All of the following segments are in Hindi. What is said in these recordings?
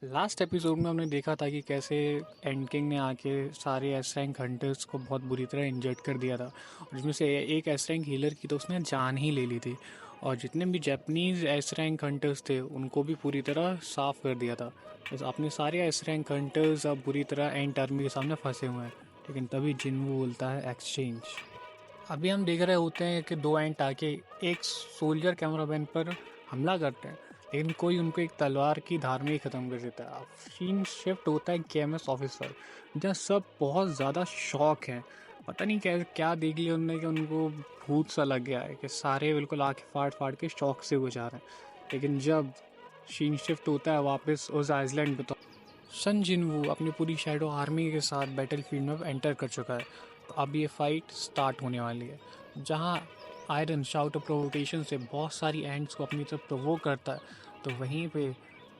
लास्ट एपिसोड में हमने देखा था कि कैसे एंड किंग ने आके सारे एस रैंक हंटर्स को बहुत बुरी तरह इंजर्ड कर दिया था और जिसमें से एक एस रैंक हीलर की तो उसने जान ही ले ली थी। और जितने भी जापानीज एस रैंक हंटर्स थे उनको भी पूरी तरह साफ कर दिया था। बस अपने सारे एस रैंक हंटर्स अब बुरी तरह एंड आर्मी के सामने फंसे हुए हैं। लेकिन तभी जिन्वू बोलता है एक्सचेंज। अभी हम देख रहे होते हैं कि दो एंट आके एक सोल्जर कैमरामैन पर हमला करते हैं, लेकिन कोई उनको एक तलवार की धार में ही ख़त्म कर देता है। अब सीन शिफ्ट होता है केएमएस ऑफिस पर, जहाँ सब बहुत ज़्यादा शॉक हैं। पता नहीं क्या क्या देख लिया उनने कि उनको भूत सा लग गया है कि सारे बिल्कुल आँखें फाड़ फाड़ के शॉक से गुजार रहे हैं। लेकिन जब सीन शिफ्ट होता है वापस उस आइसलैंड पे, तो सन जिनवू अपनी पूरी शैडो आर्मी के साथ बैटलफील्ड में एंटर कर चुका है। तो अब ये फाइट स्टार्ट होने वाली है, जहां आयरन शाउट ऑफ प्रोवोकेशन से बहुत सारी एंड्स को अपनी तरफ प्रोवोक करता है, तो वहीं पे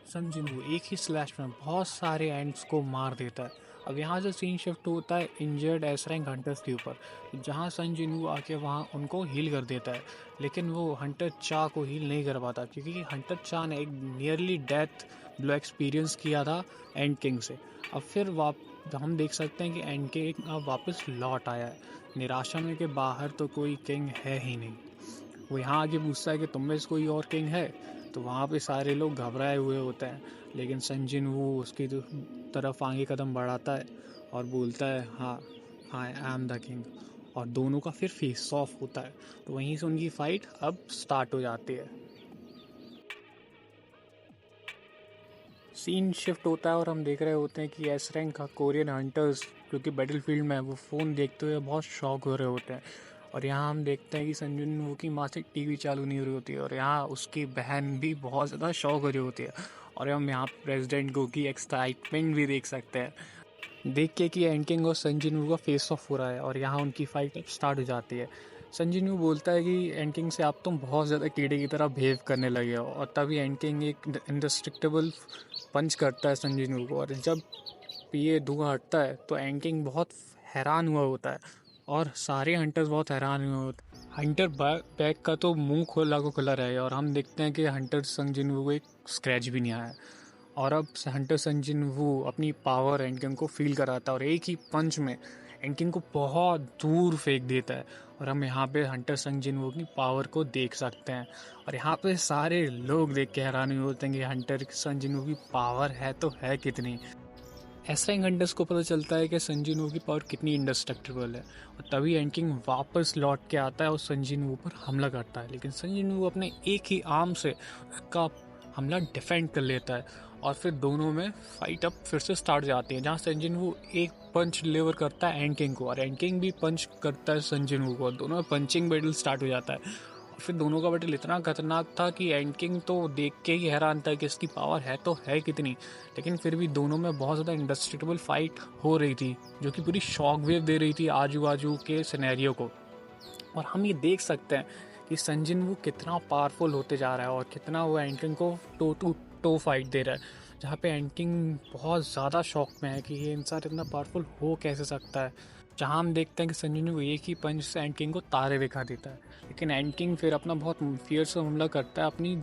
सन जिनवू एक ही स्लैश में बहुत सारे एंड्स को मार देता है। अब यहाँ से सीन शिफ्ट होता है इंजर्ड एस रैंक हंटर्स के ऊपर, जहाँ सन जिनवू आके वहाँ उनको हील कर देता है। लेकिन वो हंटर चा को हील नहीं कर पाता, क्योंकि हंटर चा ने एक नियरली डेथ ब्लो एक्सपीरियंस किया था एंड किंग से। अब फिर हम देख सकते हैं कि एंड किंग अब वापस लौट आया है, निराशा में कि बाहर तो कोई किंग है ही नहीं। वो यहाँ आके पूछता है कि तुम में से कोई और किंग है, तो वहाँ पे सारे लोग घबराए हुए होते हैं। लेकिन संजिन वो उसकी तरफ आगे कदम बढ़ाता है और बोलता है हाँ, आई एम द किंग। और दोनों का फिर फेस ऑफ होता है। तो वहीं से उनकी फाइट अब स्टार्ट हो जाती है। सीन शिफ्ट होता है और हम देख रहे होते हैं कि एस रैंक का कोरियन हंटर्स जो कि बैटलफील्ड में है, वो फ़ोन देखते हुए बहुत शॉक हो रहे होते हैं। और यहाँ हम देखते हैं कि संजुन वो की माँ से टीवी चालू नहीं हो रही होती है, और यहाँ उसकी बहन भी बहुत ज़्यादा शॉक हो रही होती है। और हम यहाँ प्रेसिडेंट गो की एक्साइटमेंट भी देख सकते हैं, देख के कि एंकिंग और संजिनू का फेस ऑफ हो रहा है। और यहाँ उनकी फाइट अब स्टार्ट हो जाती है। संजिनू बोलता है कि एंकिंग से आप तुम बहुत ज़्यादा कीड़े की तरह बिहेव करने लगे हो। और तभी एंकिंग एक इंडस्ट्रक्टेबल पंच करता है संजिनू को, और जब ये धुआं हटता है तो एंकिंग बहुत हैरान हुआ होता है और सारे हंटर्स बहुत हैरान हुए होते हैं। हंटर बैग का तो मुंह खोला को खुला रहेगा, और हम देखते हैं कि हंटर संजिनू को एक स्क्रैच भी नहीं आया। और अब हंटर संजिन वो अपनी पावर एंकिंग को फील कराता है और एक ही पंच में एंकिंग को बहुत दूर फेंक देता है। और हम यहाँ पे हंटर संजिन वो की पावर को देख सकते हैं, और यहाँ पे सारे लोग देख के हैरान होते हैं कि हंटर संजिन वो की पावर है तो है कितनी। ऐसा ही हंटर्स को पता चलता है कि संजिनू की पावर कितनी इंडेस्ट्रक्टिबल है। और तभी एंकिंग वापस लौट के आता है और संजिनू पर हमला करता है, लेकिन संजिनू अपने एक ही आर्म से उसका हमला डिफेंड कर लेता है। और फिर दोनों में फाइट अप फिर से स्टार्ट जाती है, जहाँ संजिनू एक पंच डिलीवर करता है एंकिंग को, और एंकिंग भी पंच करता है संजिनू को, और दोनों में पंचिंग बैटल स्टार्ट हो जाता है। और फिर दोनों का बैटल इतना खतरनाक था कि एंकिंग तो देख के ही हैरान था कि इसकी पावर है तो है कितनी। लेकिन फिर भी दोनों में बहुत ज़्यादा इंडस्ट्रिटेबल फाइट हो रही थी, जो कि पूरी शॉक वेव दे रही थी आजू बाजू के सिनेरियो को। और हम ये देख सकते हैं कि संजिन वो कितना पावरफुल होते जा रहा है और कितना वो एंकिंग को टो टू टो फाइट दे रहा है, जहाँ पे एंकिंग बहुत ज़्यादा शॉक में है कि ये इंसान इतना पावरफुल हो कैसे सकता है। जहाँ हम देखते हैं कि संजिन वो एक ही पंच से एंकिंग को तारे दिखा देता है, लेकिन एंकिंग फिर अपना बहुत फियर्स हमला करता है अपनी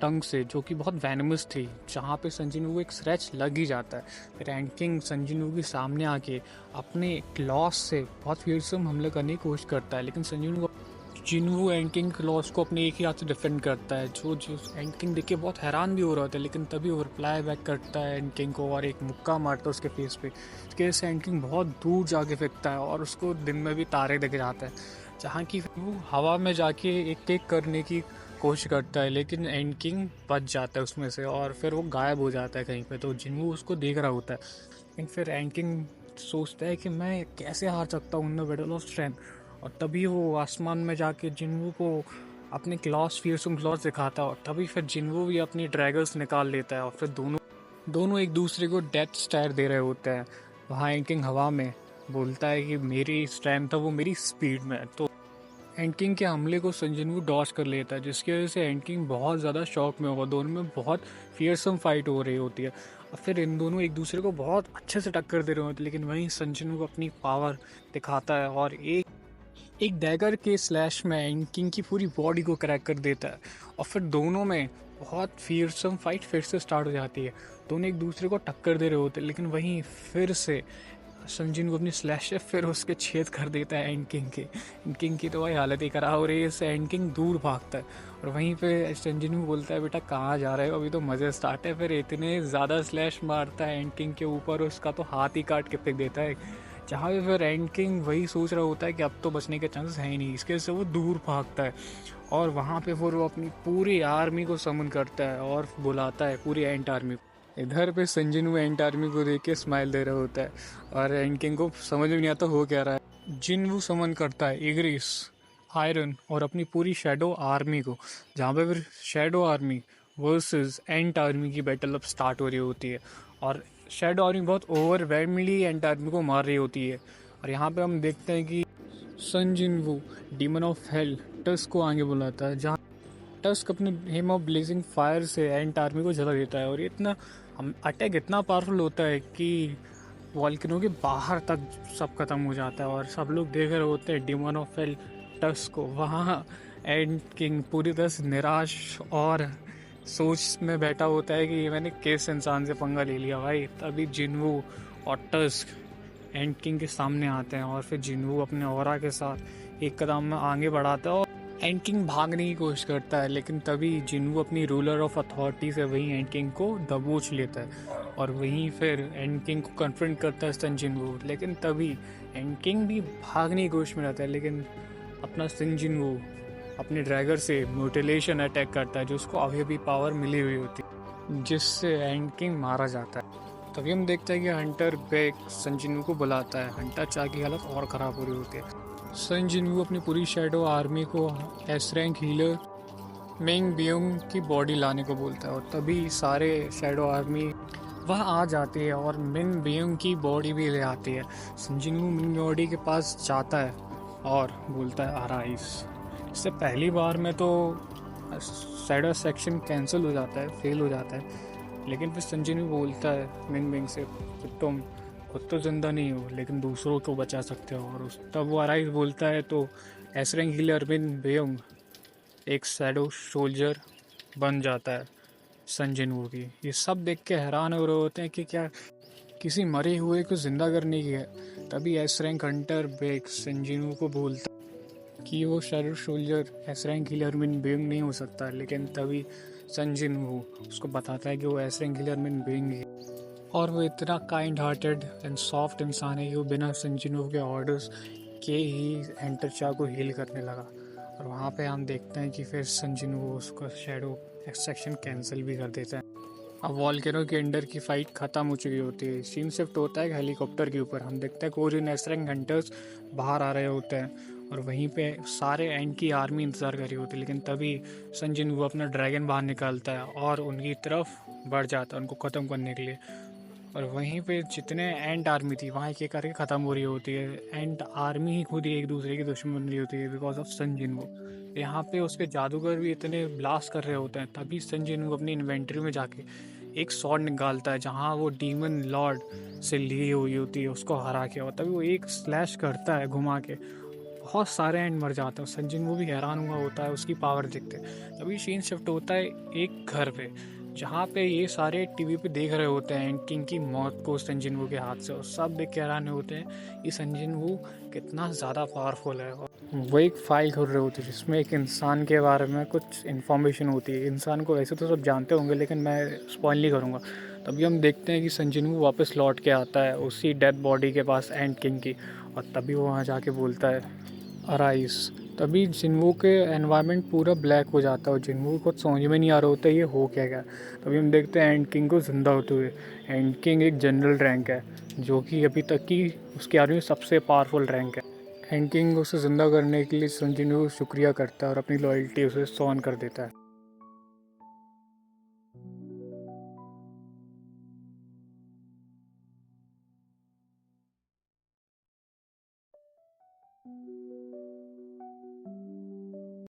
टंग से, जो कि बहुत वैनमस थी, जहाँ पे संजिनू को एक स्क्रैच लग ही जाता है। फिर एंकिंग संजिनू के सामने आके अपने क्लॉस से बहुत फियरसम हमला करने की कोशिश करता है, लेकिन संजिनू जिनवू एंकिंग क्लॉस को अपने एक ही हाथ से डिफेंड करता है, जो जो एंकिंग देख के बहुत हैरान भी हो रहा होता है। लेकिन तभी वो रिप्लाई बैक करता है एंकिंग को और एक मुक्का मारता है उसके फेस पे, इसके वजह से एंकिंग बहुत दूर जाके फेंकता है और उसको दिन में भी तारे दिख जाते हैं, जहाँ की वो हवा में जाके एक एक करने की कोशिश करता है, लेकिन एंकिंग बच जाता है उसमें से और फिर वो गायब हो जाता है कहीं पे। तो जिनवू उसको देख रहा होता है, लेकिन फिर एंकिंग सोचता है कि मैं कैसे हार सकता हूँ in the battle of strength. और तभी वो आसमान में जाके जिनवू को अपने क्लॉस फियरसम क्लॉस दिखाता है, और तभी फिर जिनवू भी अपनी ड्रैगर्स निकाल लेता है, और फिर दोनों दोनों एक दूसरे को डेथ स्टायर दे रहे होते हैं। वहाँ एंकिंग हवा में बोलता है कि मेरी स्ट्रेंथ है वो मेरी स्पीड में है। तो एंकिंग के हमले को संजिनू डॉज कर लेता है, जिसकी वजह से एंकिंग बहुत ज़्यादा शॉक में होगा। दोनों में बहुत फियरसम फाइट हो रही होती है, और फिर इन दोनों एक दूसरे को बहुत अच्छे से टक्कर दे रहे होते हैं। लेकिन वहीं संजिनू को अपनी पावर दिखाता है और एक डैगर के स्लैश में एंकिंग की पूरी बॉडी को क्रैक कर देता है। और फिर दोनों में बहुत फियरसम फाइट फिर से स्टार्ट हो जाती है। दोनों एक दूसरे को टक्कर दे रहे होते हैं, लेकिन वहीं फिर से संजीन को अपनी स्लैश से फिर उसके छेद कर देता है एंड किंग के। एंड किंग की तो भाई हालत ही खराब हो रही है, इससे एंड किंग दूर भागता है और वहीं पे संजीन को बोलता है बेटा कहाँ जा रहे हो, अभी तो मज़े स्टार्ट है। फिर इतने ज़्यादा स्लैश मारता है एंड किंग के ऊपर, उसका तो हाथ ही काट के फेंक देता है। जहाँ पे फिर एंड किंग वही सोच रहा होता है कि अब तो बचने के चांसेस है ही नहीं, इसके से वो दूर भागता है और वहाँ पे फिर वो अपनी पूरी आर्मी को समन करता है और बुलाता है पूरी एंट आर्मी को। इधर पे संजन एंट आर्मी को देख के स्माइल दे रहा होता है और एंड किंग को समझ में नहीं आता हो क्या रहा है। जिन समन करता है इग्रिस, आयरन और अपनी पूरी शेडो आर्मी को, जहाँ पे फिर शेडो आर्मी वर्सेस एंट आर्मी की बैटल अब स्टार्ट हो रही होती है और शेडो आर्मी बहुत ओवरवेलमिंगली एंट आर्मी को मार रही होती है। और यहाँ पे हम देखते हैं कि Sung Jinwoo demon of hell Tusk को आगे बुलाता है, जहाँ टस्क अपने हेम ऑफ ब्लेजिंग फायर से एंट आर्मी को जला देता है और ये इतना अटैक इतना पावरफुल होता है कि वॉल्केनो के बाहर तक सब खत्म हो जाता है और सब लोग देख रहे होते हैं डीमन ऑफ हेल टस्क को। वहाँ एंड किंग पूरी तरह से निराश और सोच में बैठा होता है कि मैंने किस इंसान से पंगा ले लिया भाई। तभी जिनवू और टस्क एंड किंग के सामने आते हैं और फिर जिनवू अपने ऑरा के साथ एक कदम में आगे बढ़ाता है और एंड किंग भागने की कोशिश करता है, लेकिन तभी जिनवू अपनी रूलर ऑफ अथॉरिटी से वहीं एंड किंग को दबोच लेता है और वहीं फिर एंड किंग को कन्फ्रंट करता है सन जिनवू। लेकिन तभी एंड किंग भी भागने की कोशिश में रहता है, लेकिन अपना सन जिनवू अपने ड्रैगर से म्यूटिलेशन अटैक करता है, जो उसको अभी अभी पावर मिली हुई होती है, जिससे एंड किंग मारा जाता है। तभी हम देखते हैं कि हंटर बेक संजिनू को बुलाता है। हंटर चा की हालत और ख़राब हो रही होती है। संजिनू अपनी पूरी शेडो आर्मी को एस रैंक हीलर मेंग बियोंग की बॉडी लाने को बोलता है और तभी सारे शेडो आर्मी वहाँ आ जाती है और मिन बियोंग की बॉडी भी ले आती है। संजिनू मिन बॉडी के पास जाता है और बोलता है अराइज। इससे पहली बार में तो शेडो सेक्शन कैंसिल हो जाता है, फेल हो जाता है, लेकिन फिर संजय भी बोलता है मिन बिंग से कि तुम खुद तो जिंदा नहीं हो लेकिन दूसरों को बचा सकते हो। और उस तब वो अराइज बोलता है तो एसरेंग हीलर मिन बेयोंग एक शैडो सोल्जर बन जाता है संजय वो की। ये सब देख के हैरान हो रहे होते हैं कि क्या किसी मरे हुए को जिंदा करने की है। तभी एसरेंग हंटर बेक संजीनू को बोलता कि वो shadow soldier S rank healer मिन बीइंग नहीं हो सकता, लेकिन तभी संजिन वो उसको बताता है कि वो एस रैंक हीलर मिन बीइंग है और वो इतना काइंड हार्टेड एंड सॉफ्ट इंसान है कि वो बिना संजिन के ऑर्डर्स के ही एंटर चा को हील करने लगा। और वहाँ पे हम देखते हैं कि फिर संजिन वो उसका शेडो एक्सट्रैक्शन कैंसिल भी कर देता है। अब वॉल्केनो के अंडर की फाइट खत्म हो चुकी होती है। सीन शिफ्ट होता है हेलीकॉप्टर के ऊपर। हम देखते हैं कोरियन एसरेंग हंटर्स बाहर आ रहे होते हैं और वहीं पे सारे एंड की आर्मी इंतज़ार कर रही होती है, लेकिन तभी संजिन वो अपना ड्रैगन बाहर निकालता है और उनकी तरफ बढ़ जाता है उनको ख़त्म करने के लिए। और वहीं पे जितने एंट आर्मी थी वहाँ एक एक करके ख़त्म हो रही होती है। एंट आर्मी ही खुद ही एक दूसरे की दुश्मन बन रही होती है बिकॉज ऑफ सन जिनवो। यहाँ पे उसके जादूगर भी इतने ब्लास्ट कर रहे होते हैं, तभी सन जिनवो अपनी इन्वेंट्री में जाके एक सॉर्ड निकालता है जहाँ वो डीमन लॉर्ड से ली हुई होती है उसको हरा के, और तभी वो एक स्लैश करता है घुमा के, बहुत सारे एंड मर जाते हैं। संजिन वो भी हैरान हुआ होता है उसकी पावर देखते। तभी सीन शिफ्ट होता है एक घर पे जहाँ पे ये सारे टीवी पे देख रहे होते हैं एंड किंग की मौत को संजिन वो के हाथ से, और सब देख के हैरान होते हैं कि संजिन वो कितना ज़्यादा पावरफुल है। वो एक फाइल खोल रहे होते हैं जिसमें एक इंसान के बारे में कुछ इन्फॉर्मेशन होती है। इंसान को वैसे तो सब जानते होंगे लेकिन मैं स्पॉइल नहीं करूँगा। तभी हम देखते हैं कि संजिन वो वापस लौट के आता है उसी डेड बॉडी के पास एंड किंग की, और तभी वो वहाँ जाके बोलता है अराइज। तभी जिन्वू के एनवायरनमेंट पूरा ब्लैक हो जाता है और जिन्वू को समझ में नहीं आ रहा होता है ये हो क्या गया। तभी हम देखते हैं एंड किंग को जिंदा होते हुए। एंड किंग एक जनरल रैंक है जो कि अभी तक की उसकी आर्मी में सबसे पावरफुल रैंक है। एंड किंग उसे जिंदा करने के लिए संजिनू शुक्रिया करता है और अपनी लॉयल्टी उसे सॉन कर देता है।